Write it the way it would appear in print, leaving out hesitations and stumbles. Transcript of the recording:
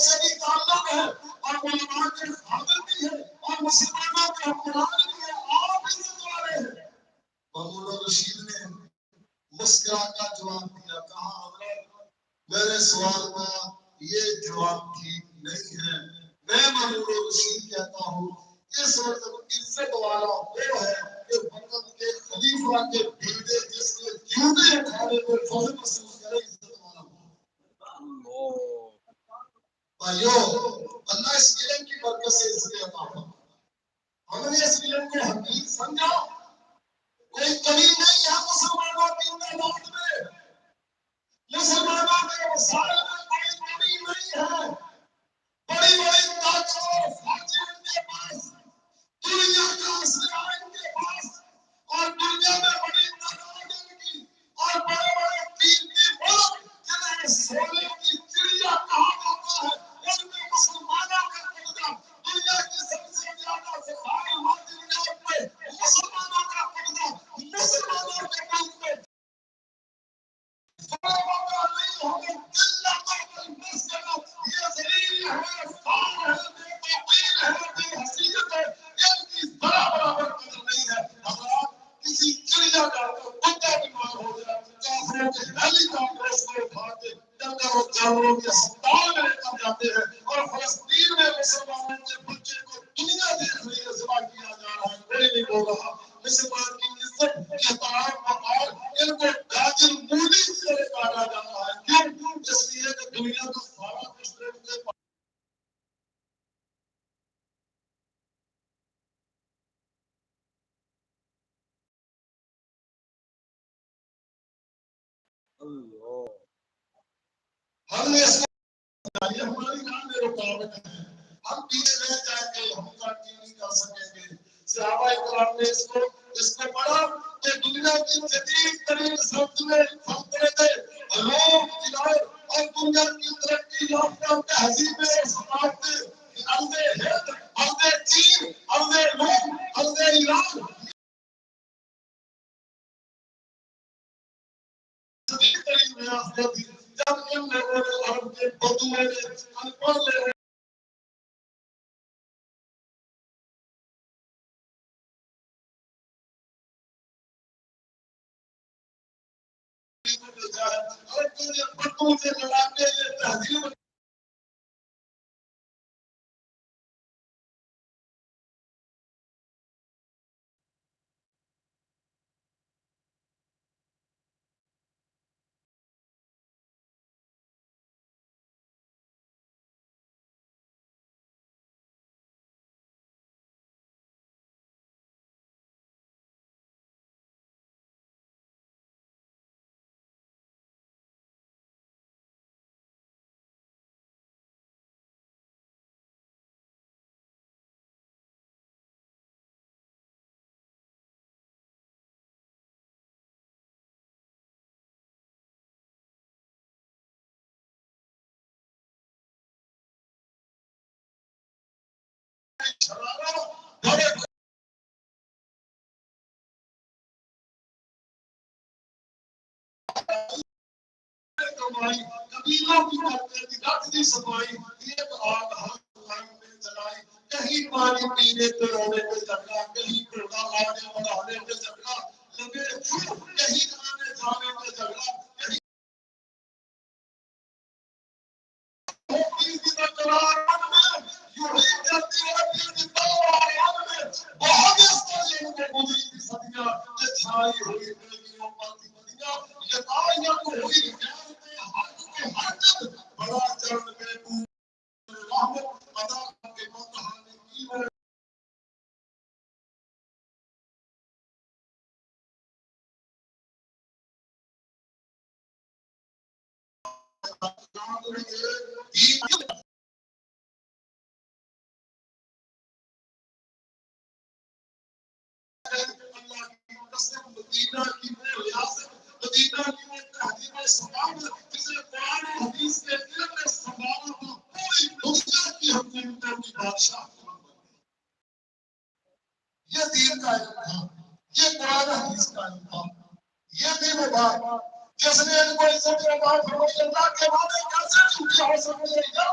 سے بھی تعلق ہے اور علماء کے فاضل بھی ہے اور مسلمانوں کے حکمران بھی ہے، آپ عزت والے ہیں۔ مامون رشید نے مسکرا کا جواب دیا، کہا حضرت میرے سوال کا یہ جواب ٹھیک نہیں ہے، میں مامون رشید کہتا ہوں اس وقت عزت والا وہ ہے کہ وقت کے خلیفہ کے بیٹے جس کے جوتے کھانے کو فخر محسوس کرے، عزت والا ہو۔ بھائیو، اللہ اس علم کی برکت سے عزت عطا فرمائے۔ ہم نے اس علم کو حقیق سمجھا، کوئی کمی نہیں ہے مسلمانوں کی تعداد میں، مسلمانوں کے وسائل میں کوئی کمی نہیں ہے، بڑی بڑی طاقت اور فوجیں ان کے پاس، دنیا کا اسلحہ ان کے پاس، اور دنیا میں بڑی تعداد ان کی، اور بڑے بڑے قیمتی ملک جنہیں سونے کی چڑیا کہا جاتا ہے، ان میں مسلمانوں کا قبضہ، دنیا کی سب سے زیادہ سفارت معدنیات میں مسلمانوں کا قبضہ، مسلمانوں کے ملک میں اور فلسطین میں مسلمانوں کے بچے کو دنیا دیکھ رہی ہے، ذبح کیا جا رہا ہے، کوئی نہیں بول رہا۔ مسلمان کی عزت احترام وقار ان کو گاجر مولی سے کاٹا جا رہا ہے، کیوں؟ اس لیے کہ دنیا کا سارا کچھ ان کے پاس۔ ہم نے اس کو ہماری جان میں رکاوٹ ہے، ہم پیچھے رہ جائیں گے، ہم ترقی نہیں کر سکیں گے۔ صحابہ کرام نے اس کو پڑھا کہ دنیا کی جدید ترین سبز میں فخر تھے، لوگ جلائے اور دنیا کی ترقی یافتہ تہذیب اور ثقافت ارض ہند، ارض چین، ارض روم، ارض ایران جدید ترین ریاستیں تھی۔ جب ان لوگوں نے عرب کے بدوے نے انپڑھ لوگوں اور بدو سے لڑا کے یہ تہذیب قبیلوں کی رکھتی صفائی، ایک آگ ہم نے جلائی، کہیں پانی پینے پہ رونے پہ جھگڑا، کہیں کوڑا آنے بڑھانے پہ جھگڑا، لگے کہیں آنے جانے پہ جھگڑا، کہیں بہت اس طرح کے گزری کی صدیاں یہ چھائی ہوئی بیٹیوں پر کی بدیاں، یہ تاریاں کو ہوئی غیرت حق کے ہر جد بڑا چرن میں رحمت ادا کے منتہا نے کی ہے۔ مدینہ کی وہ ریاست، مدینہ کی وہ تہذیب ثقافت جسے قرآن و حدیث کے علم میں سنبھالا تھا، پوری دنیا کی حکومتوں کی بادشاہ یہ دین کا علم تھا، یہ قرآن حدیث کا علم تھا، یہ دین و بات جس نے ان کو عزت عطا فرمائی، اللہ کے وعدے کیسے جھوٹے ہو سکتے ہیں؟